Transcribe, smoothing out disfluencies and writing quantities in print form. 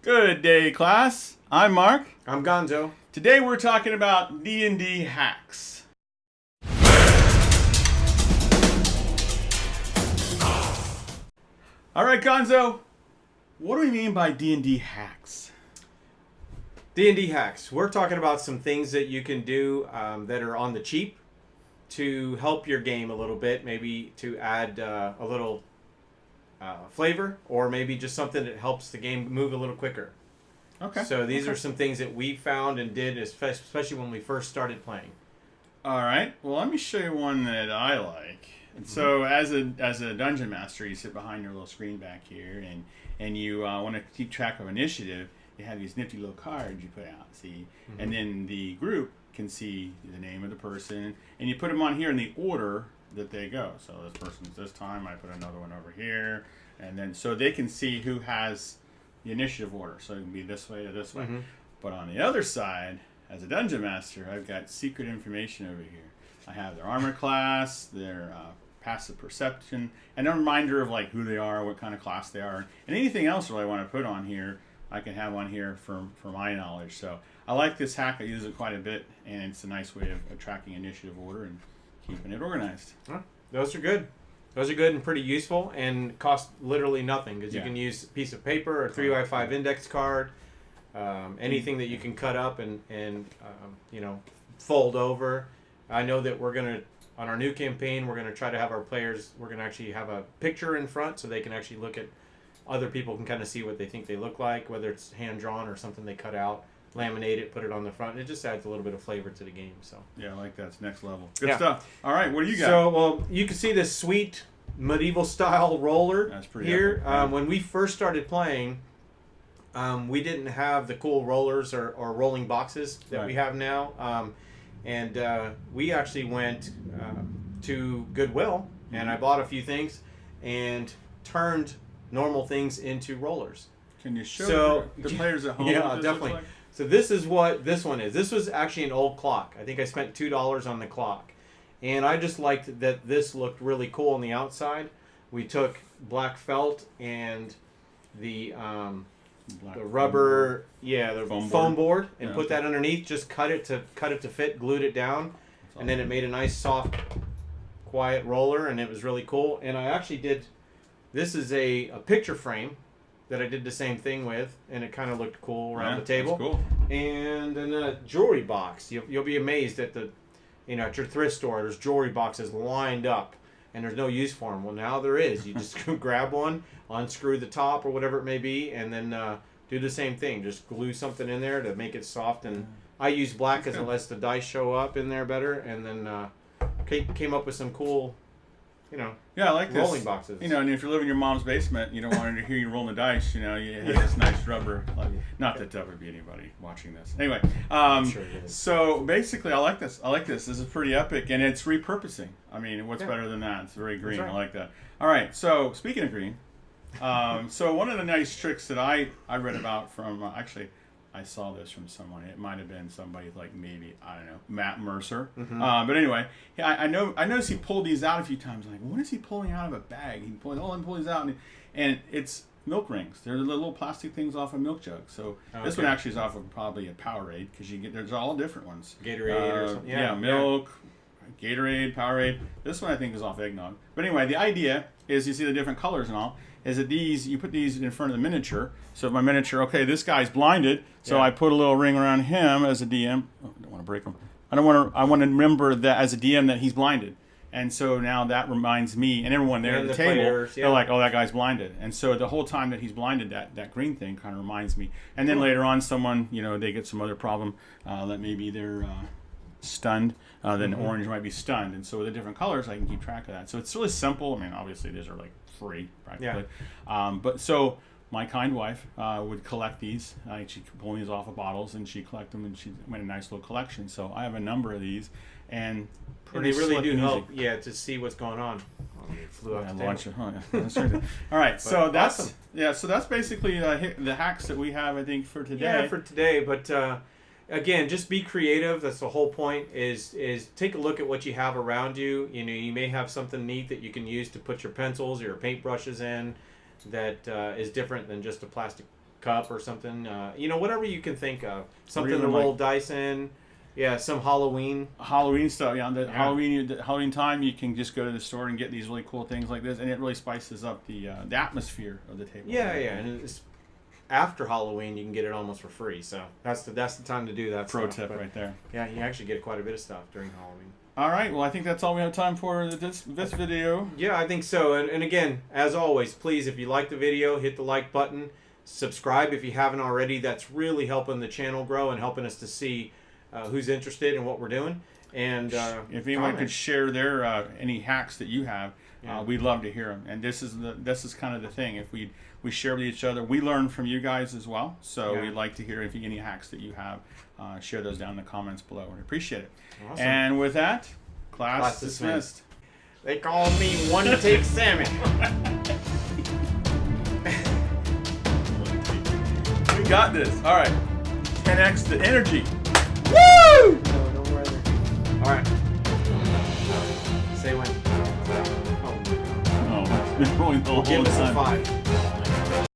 Good day, class. I'm Mark. I'm Gonzo. Today we're talking about D&D hacks. All right, Gonzo. What do we mean by D&D hacks? D&D hacks. We're talking about some things that you can do that are on the cheap to help your game a little bit, maybe to add a little flavor, or maybe just something that helps the game move a little quicker. Okay. So these are some things that we found and did, especially when we first started playing. All right. Well, let me show you one that I like. And so, as a dungeon master, you sit behind your little screen back here, and you want to keep track of initiative. You have these nifty little cards you put out, see, and then the group can see the name of the person, and you put them on here in the order that they go. So this person's this time. I put another one over here, and then so they can see who has the initiative order. So it can be this way or this way. But on the other side, as a dungeon master, I've got secret information over here. I have their armor class, their passive perception, and a reminder of like who they are, what kind of class they are, and anything else that I want to put on here, I can have on here for my knowledge. So I like this hack. I use it quite a bit, and it's a nice way of tracking initiative order and keeping it organized. Huh. Those are good. Those are good and pretty useful and cost literally nothing because you can use a piece of paper or 3x5 index card, anything that you can cut up and fold over. I know that we're going to, on our new campaign, we're going to try to have our players, we're going to actually have a picture in front so they can actually look at, other people can kind of see what they think they look like, whether it's hand-drawn or something they cut out, laminate it, put it on the front. It just adds a little bit of flavor to the game. So yeah, I like that. It's next level. Good stuff. All right, what do you got? So, well, you can see this sweet medieval-style roller. That's pretty here. epic. When we first started playing, we didn't have the cool rollers or rolling boxes that we have now. And we actually went to Goodwill, and I bought a few things and turned normal things into rollers. Can you show the players at home? Yeah, definitely. Like? So this is what this one is. This was actually an old clock. I think I spent $2 on the clock. And I just liked that this looked really cool on the outside. We took black felt and the rubber, the foam board, and put that underneath. Just cut it to fit, glued it down, and then it made a nice soft, quiet roller, and it was really cool. And I actually did. This is a picture frame that I did the same thing with, and it kind of looked cool around the table. That's cool. And then a jewelry box. You'll be amazed at at your thrift store. There's jewelry boxes lined up, and there's no use for them. Well, now there is. You just grab one, unscrew the top or whatever it may be, and then do the same thing. Just glue something in there to make it soft. And I use black because it lets the dice show up in there better. And then came up with some cool, I like this. rolling boxes. And if you live in your mom's basement, you don't want her to hear you rolling the dice. You have this nice rubber. Not that would be anybody watching this. Anyway, Sure it is. so basically, I like this. This is pretty epic, and it's repurposing. I mean, what's better than that? It's very green. Right. I like that. All right. So speaking of green, so one of the nice tricks that I read about from I saw this from someone. It might have been somebody like maybe, I don't know, Matt Mercer. But anyway, I noticed he pulled these out a few times. I'm like, what is he pulling out of a bag? He pulled these out, and it's milk rings. They're the little plastic things off a milk jug. So this one actually is off of probably a Powerade because there's all different ones. Gatorade or something. Yeah, milk, Gatorade, Powerade. This one I think is off eggnog. But anyway, the idea is you see the different colors and all. Is that you put these in front of the miniature. So my miniature, okay, this guy's blinded, so I put a little ring around him as a DM. Oh, I don't want to break him. I want to remember that as a DM that he's blinded. And so now that reminds me and everyone there at the table, they're like, oh, that guy's blinded. And so the whole time that he's blinded, that green thing kind of reminds me. And then later on, someone, they get some other problem that maybe they're stunned, then orange might be stunned. And so with the different colors, I can keep track of that. So it's really simple. I mean, obviously these are like free practically. But so my kind wife would collect these. She'd pull these off of bottles and she'd collect them, and she made a nice little collection. So I have a number of these, and they really do help to see what's going on. Flew out All right, so that's awesome. So that's basically the hacks that we have, I think, for today. But again, just be creative. That's the whole point. Is take a look at what you have around you. You may have something neat that you can use to put your pencils or your paintbrushes in that is different than just a plastic cup or something. You know, whatever you can think of. Something even to roll like- dice in. Yeah, some Halloween. Halloween stuff, yeah. The Yeah. Halloween time, you can just go to the store and get these really cool things like this, and it really spices up the atmosphere of the table. Yeah, and it's after Halloween you can get it almost for free. So that's the time to do that. Pro stuff. tip But, right there. Yeah, you actually get quite a bit of stuff during Halloween. All right, well, I think that's all we have time for this video. Yeah, I think so. And again, as always, please, if you like the video, hit the like button. Subscribe if you haven't already. That's really helping the channel grow and helping us to see who's interested in what we're doing. And if anyone could share their any hacks that you have, we'd love to hear them. And this is kind of the thing. If we share with each other, we learn from you guys as well. So we'd like to hear if any hacks that you have. Share those down in the comments below. We appreciate it. Awesome. And with that, class dismissed. They call me One Take Sammy. We got this. All right. 10x the energy. Woo! No, don't worry. All right. Say when. Oh, it's been rolling the whole Give us a time. 5.